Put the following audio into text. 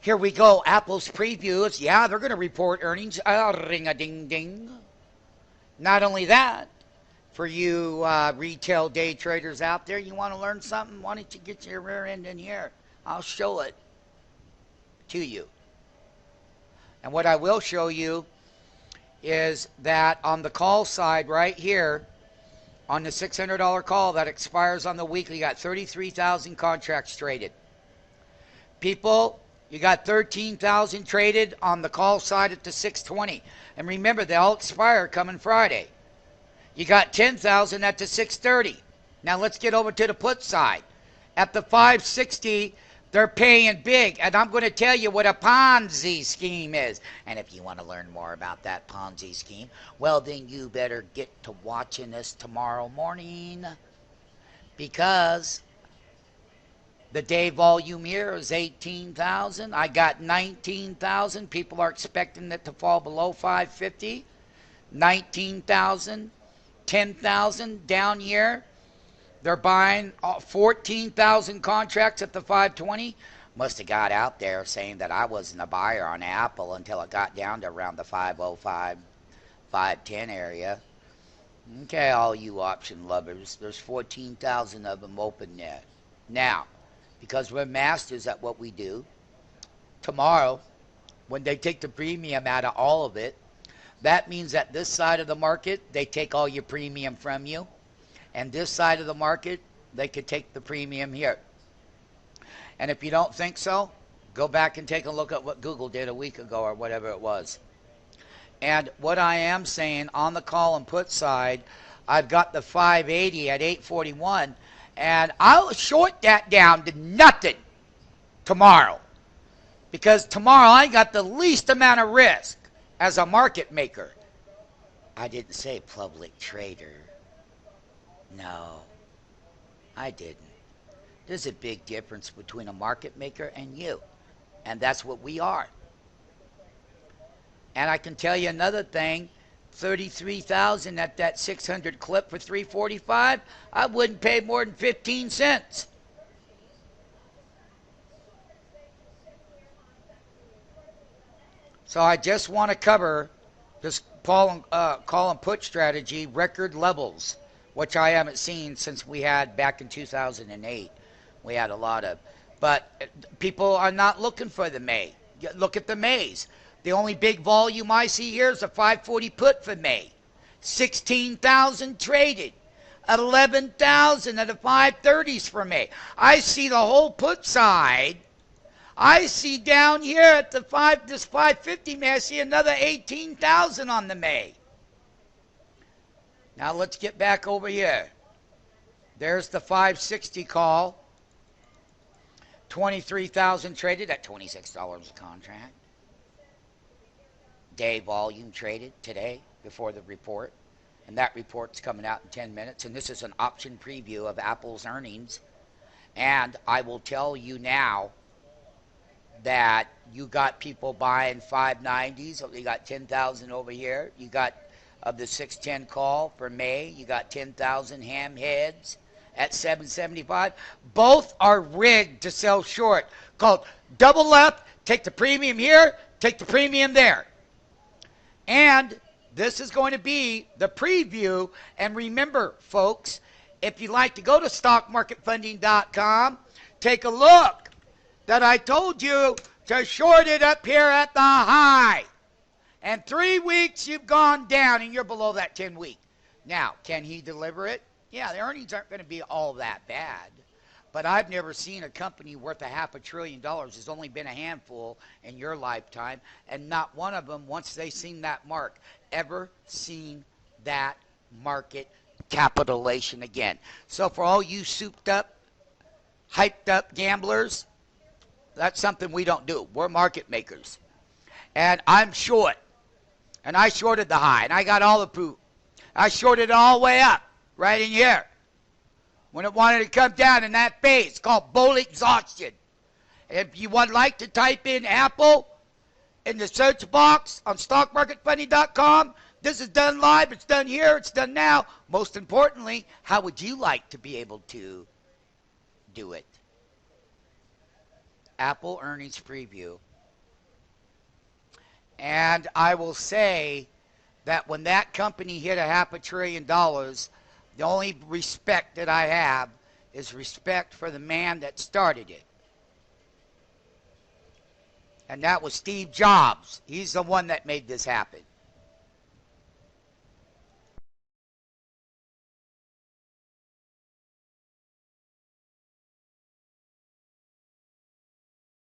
Here we go. Apple's previews. Yeah, they're going to report earnings. Ring-a-ding-ding. Not only that, for you retail day traders out there, you want to learn something? Why don't you get your rear end in here? I'll show it to you. And what I will show you is that on the call side right here, on the $600 call that expires on the weekly, you got 33,000 contracts traded. People, you got 13,000 traded on the call side at the 620. And remember, they all expire coming Friday. You got 10,000 at the 630. Now let's get over to the put side. At the 560, they're paying big. And I'm going to tell you what a Ponzi scheme is. And if you want to learn more about that Ponzi scheme, well, then you better get to watching this tomorrow morning. Because the day volume here is 18,000. I got 19,000. People are expecting it to fall below 550. 19,000. 10,000 down here. They're buying 14,000 contracts at the 520. Must have got out there saying that I wasn't a buyer on Apple until it got down to around the 505, 510 area. Okay, all you option lovers, there's 14,000 of them open there. Now, because we're masters at what we do, tomorrow, when they take the premium out of all of it, that means that this side of the market, they take all your premium from you. And this side of the market, they could take the premium here. And if you don't think so, go back and take a look at what Google did a week ago or whatever it was. And what I am saying on the call and put side, I've got the 580 at 841. And I'll short that down to nothing tomorrow. Because tomorrow I got the least amount of risk as a market maker. I didn't say public trader. No, I didn't. There's a big difference between a market maker and you. And that's what we are. And I can tell you another thing. 33,000 at that 600 clip for 345. I wouldn't pay more than 15 cents. So I just want to cover this call and put strategy, record levels, which I haven't seen since we had back in 2008. We had a lot of, but people are not looking for the May. Look at the Mays. The only big volume I see here is a 540 put for May. 16,000 traded. 11,000 at the 530s for May. I see the whole put side. I see down here at the this 550 May, I see another 18,000 on the May. Now let's get back over here. There's the 560 call. 23,000 traded at $26 a contract. Day volume traded today before the report. And that report's coming out in 10 minutes. And this is an option preview of Apple's earnings. And I will tell you now that you got people buying 590s. You got 10,000 over here. You got of the 610 call for May. You got 10,000 ham heads at 775. Both are rigged to sell short. Called double left. Take the premium here. Take the premium there. And this is going to be the preview. And remember, folks, if you'd like to go to stockmarketfunding.com, take a look that I told you to short it up here at the high. And 3 weeks you've gone down and you're below that 10-week. Now, can he deliver it? Yeah, the earnings aren't going to be all that bad. But I've never seen a company worth $500 billion. There's only been a handful in your lifetime. And not one of them, once they seen that mark, ever seen that market capitalization again. So for all you souped up, hyped up gamblers, that's something we don't do. We're market makers. And I'm short. And I shorted the high. And I got all the proof. I shorted it all the way up. Right in here. When it wanted to come down in that phase. It's called bull exhaustion. If you would like to type in Apple in the search box on stockmarketfunny.com, this is done live. It's done here. It's done now. Most importantly, how would you like to be able to do it? Apple earnings preview And I will say that when that company hit a $500 billion, the only respect that I have is respect for the man that started it. And that was Steve Jobs. He's the one that made this happen.